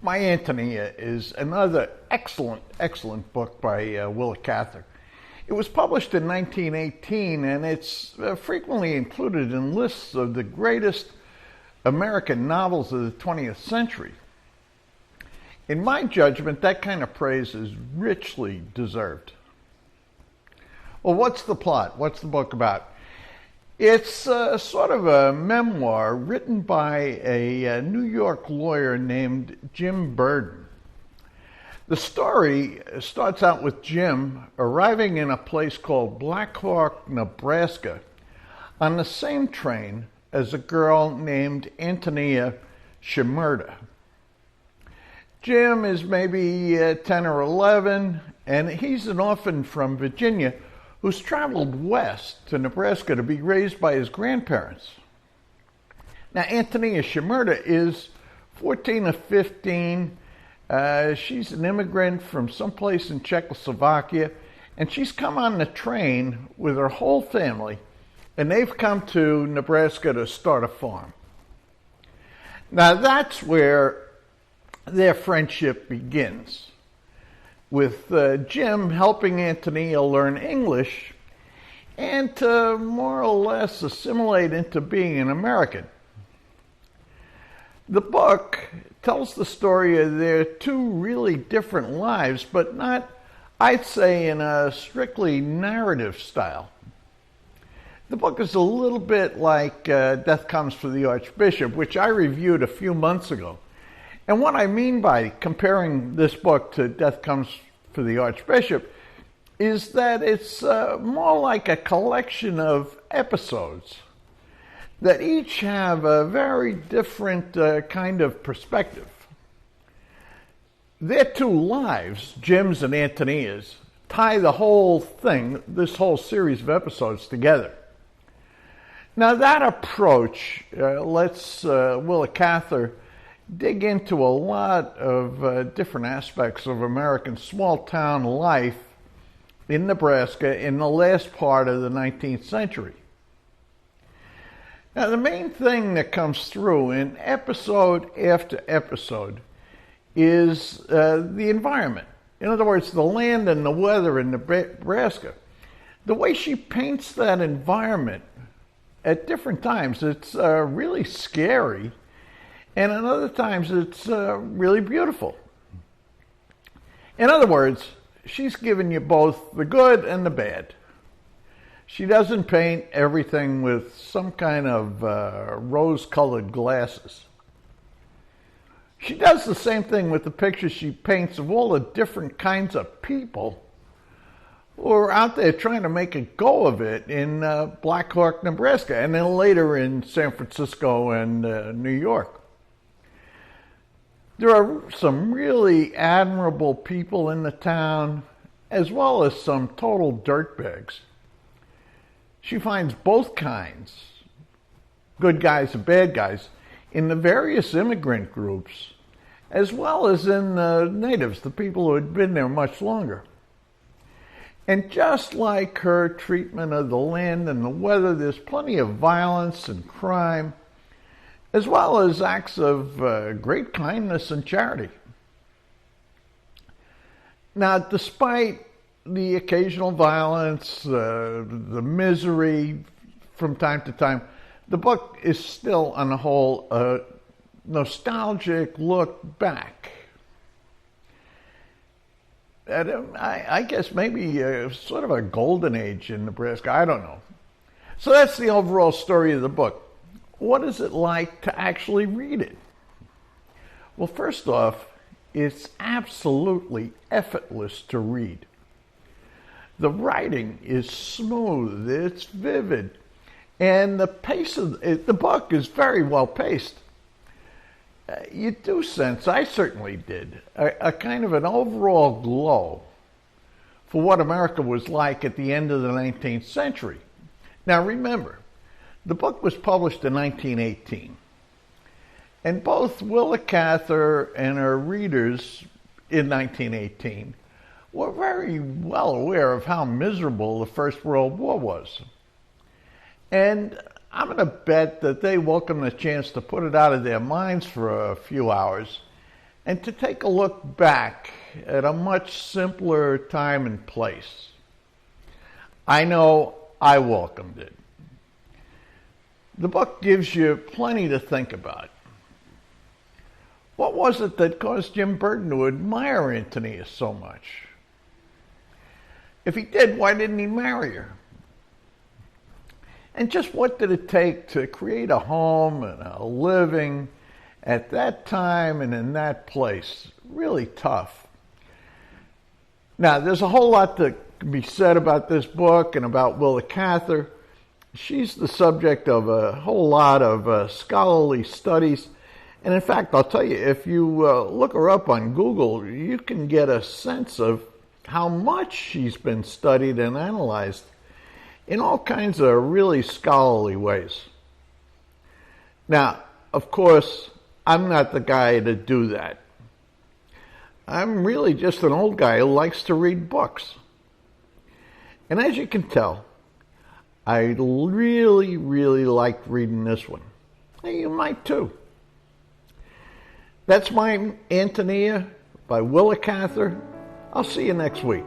My Antonia is another excellent book by Willa Cather. It was published in 1918, and it's frequently included in lists of the greatest American novels of the 20th century. In my judgment, that kind of praise is richly deserved. Well, what's the plot? What's the book about? It's sort of a memoir written by a New York lawyer named Jim Burden. The story starts out with Jim arriving in a place called Black Hawk, Nebraska, on the same train as a girl named Antonia Shimerda. Jim is maybe 10 or 11, and he's an orphan from Virginia who's traveled west to Nebraska to be raised by his grandparents. Now, Antonia Shimerda is 14 or 15. She's an immigrant from someplace in Czechoslovakia, and she's come on the train with her whole family, and they've come to Nebraska to start a farm. Now, that's where their friendship begins, with Jim helping Antonia learn English and to more or less assimilate into being an American. The book tells the story of their two really different lives, but not, I'd say, in a strictly narrative style. The book is a little bit like Death Comes for the Archbishop, which I reviewed a few months ago. And what I mean by comparing this book to Death Comes for the Archbishop is that it's more like a collection of episodes that each have a very different kind of perspective. Their two lives, Jim's and Antonia's, tie the whole thing, this whole series of episodes, together. Now that approach lets Willa Cather dig into a lot of different aspects of American small-town life in Nebraska in the last part of the 19th century. Now, the main thing that comes through in episode after episode is the environment. In other words, the land and the weather in Nebraska. The way she paints that environment at different times, it's really scary, and at other times it's really beautiful. In other words, she's giving you both the good and the bad. She doesn't paint everything with some kind of rose-colored glasses. She does the same thing with the pictures she paints of all the different kinds of people who are out there trying to make a go of it in Black Hawk, Nebraska, and then later in San Francisco and New York. There are some really admirable people in the town, as well as some total dirtbags. She finds both kinds, good guys and bad guys, in the various immigrant groups, as well as in the natives, the people who had been there much longer. And just like her treatment of the land and the weather, there's plenty of violence and crime, as well as acts of great kindness and charity. Now, despite the occasional violence, the misery from time to time, the book is still, on the whole, a nostalgic look back at, I guess, maybe sort of a golden age in Nebraska. I don't know. So that's the overall story of the book. What is it like to actually read it? Well, first off, it's absolutely effortless to read. The writing is smooth, it's vivid, and the pace of the book is very well paced. You do sense, I certainly did, a kind of an overall glow for what America was like at the end of the 19th century. Now remember, the book was published in 1918, and both Willa Cather and her readers in 1918 were very well aware of how miserable the First World War was. And I'm going to bet that they welcomed the chance to put it out of their minds for a few hours and to take a look back at a much simpler time and place. I know I welcomed it. The book gives you plenty to think about. What was it that caused Jim Burton to admire Antonia so much? If he did, why didn't he marry her? And just what did it take to create a home and a living at that time and in that place? Really tough. Now, there's a whole lot that can be said about this book and about Willa Cather. She's the subject of a whole lot of scholarly studies. And in fact, I'll tell you, if you look her up on Google, you can get a sense of how much she's been studied and analyzed in all kinds of really scholarly ways. Now, of course, I'm not the guy to do that. I'm really just an old guy who likes to read books. And as you can tell, I really, really liked reading this one. You might too. That's My Antonia by Willa Cather. I'll see you next week.